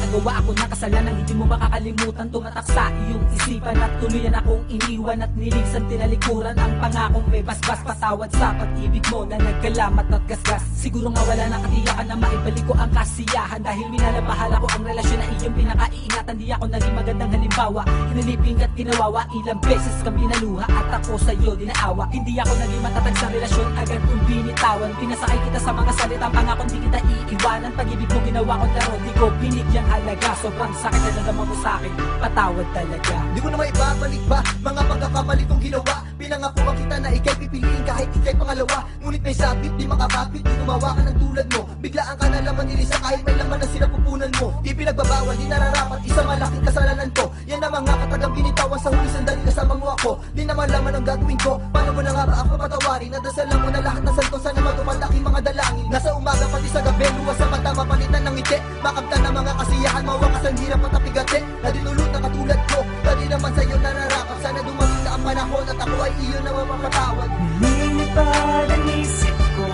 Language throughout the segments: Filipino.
nagawa ako ng kasalanan, hindi mo makakalimutan. Tumatak sa iyong isipan at tuluyan akong iniwan at nilisan, tinalikuran ang pangakong may basbas. Patawad sa pag-ibig mo na nagkalamat at gasgas. Siguro nga wala na katiyakan na maibalik ko ang kasiyahan, dahil minalabahala ko ang relasyon na iyong pinakaiingatan. Di ako naging magandang halimbawa, hinaliping at ginawawa. Ilang beses kang binaluha at ako sa'yo dinaawa. Hindi ako naging matatag sa relasyon, agad kong binitawan. Pinasakay kita sa mga salitang pangakong di kita iiwanan. Pag-ibig mo ginawa ko laro, di ko binigyang halaga. Sobrang sakit na nalaman mo sa'kin, patawad talaga. Di ko na maibabalik pa mga pagkakamali kong ginawa. Pinangako ba kita na ika'y pipiliin kahit ika'y pangalawa. Ngunit may sabit, di makabapit, di gumawa ka ng tulad mo. Biglaan ka na laman nilisa kahit may laman na sinapupunan mo. Di pinagbabawal, di nararapat, isang malaking kasalanan ko. Yan naman nga katagang binitawan sa huli sandali kasama mo ako. Di naman laman ang gagawin ko, paano mo na nga ba ako patawarin? Nadasalan mo na lahat ng santo, sana magumalaking mga dalangin. Nasa umaga pati sa gabi, luwas sa mata, mapalitan ng ngiti. Makamtan ng mga kasiyahan, mawakas ang hirap at apigate. Na dinulot na katulad ko, dali naman sa'yo nararapat. Sana dumating na ang panahon at ako ay iyo na mapapatawad. Lumilipad ang isip ko,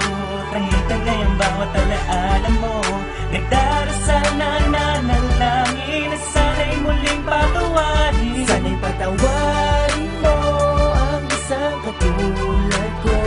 tangitangay ang bawat alaala mo. Nagdarasal na nanalangin na sana'y muling patawarin. Sana'y patawarin mo ang isang katulad ko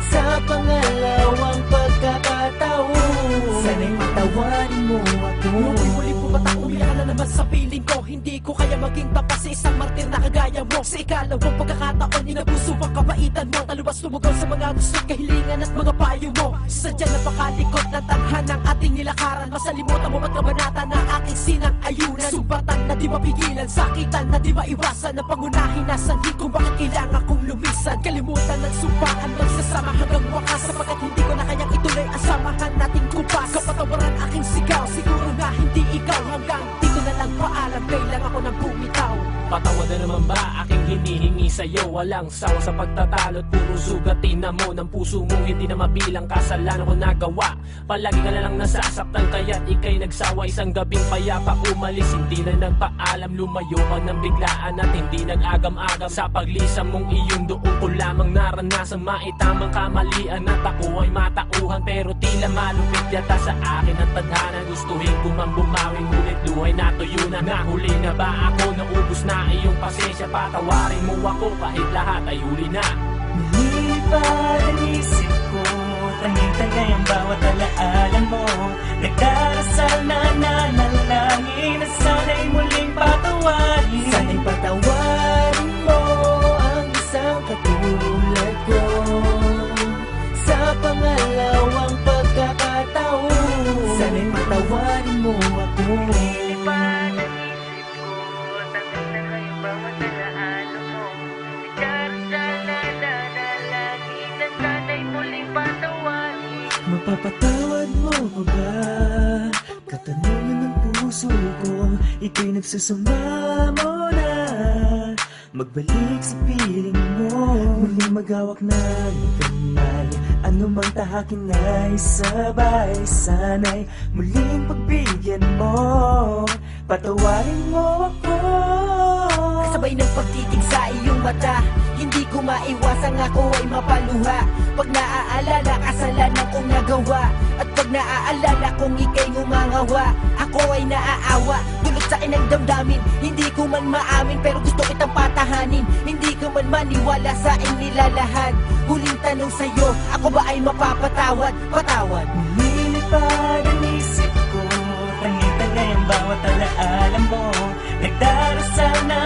sa pangalawang pagkakataon. Sana'y patawarin mo ako. Muli-muli pumatak, umiyak na naman sa piling ko. Hindi ko kaya maging tapat sa isang martir na kagaya mo. Sa ikalawang pagkakataon, inabuso ang kabaitan mo. Taluwas tumugaw sa mga gusto't kahilingan at mga payo mo. Sadyang napakalikot na tadhanang ating nilakaran. Masalimutan mo ba't kabanata na aking sinang ayunan. Sumbatan na di mapigilan, sakitan na di maiwasan. Ang pangunahin na sanhi kung bakit kailangan kong lumisan. Kalimutan ng sumpaan, magsasama hanggang wakas. Sapagkat hindi ko na kayang ituloy ang samahan nating kumpas. Kapatawaran aking sigaw, siguro nga hindi ikaw. Hanggang dito na lang paalam, kailangan ako ng bumitaw. Patawad na naman ba aking hinihingi sa'yo? Walang sawa sa pagtatalo't puro sugatin na mo ng puso mo. Hindi na mabilang kasalanan ko nagawa. Palagi ka na lang nasasaktan kaya't ika'y nagsawa. Isang gabing payapa umalis, hindi na nagpaalam. Lumayo ka ng biglaan at hindi nag-agam-agam. Sa paglisam mong iyong doon ko lamang naranasan maitamang kamalian at ako ay matauhan. Pero tila malupit yata sa akin ang tadhana. Gustuhin ko mang bumawin ngunit luhay natuyo na. Nahuli na ba ako? Naubos na iyong pasensya, patawarin mo ako kahit lahat ay huli na. Lumilipad ang isip ko, tangitangay ang bawat alaala mo. Nagdarasal na nanalangin na sana'y muling patawarin. Sana'y patawarin mo ang isang katulad ko sa pangalawang pagkakataon. Sana'y patawarin mo ako. Lumilipad ang isip ko, tangitangay ang bawat alaala mo. Nagdarasal na nanalangin na sana'y muling patawarin. Mapapatawad mo pa ba? Katanungan ng puso ko, ika'y nagsasama mo na magbalik sa piling mo. Muling maghawak ng kamay, anumang tahakin ay sabay. Sana'y muling pagbigyan mo, patawarin mo ako. Kasabay ng pagtitig sa iyong mata, hindi ko maiwasang ako ay mapaluha. Pag naaalala kasalanan kong nagawa, at pag naaalala kong ika'y ngumangawa, ako ay naaawa, dulot sa akin ang damdamin. Hindi ko man maamin pero gusto kitang patahanin. Hindi ka man maniwala sa aking nilalahad. Huling tanong sa'yo, ako ba ay mapapatawad? Patawad. Lumilipad ang isip ko, tangitangay ang bawat alaala mo. Nagdarasal na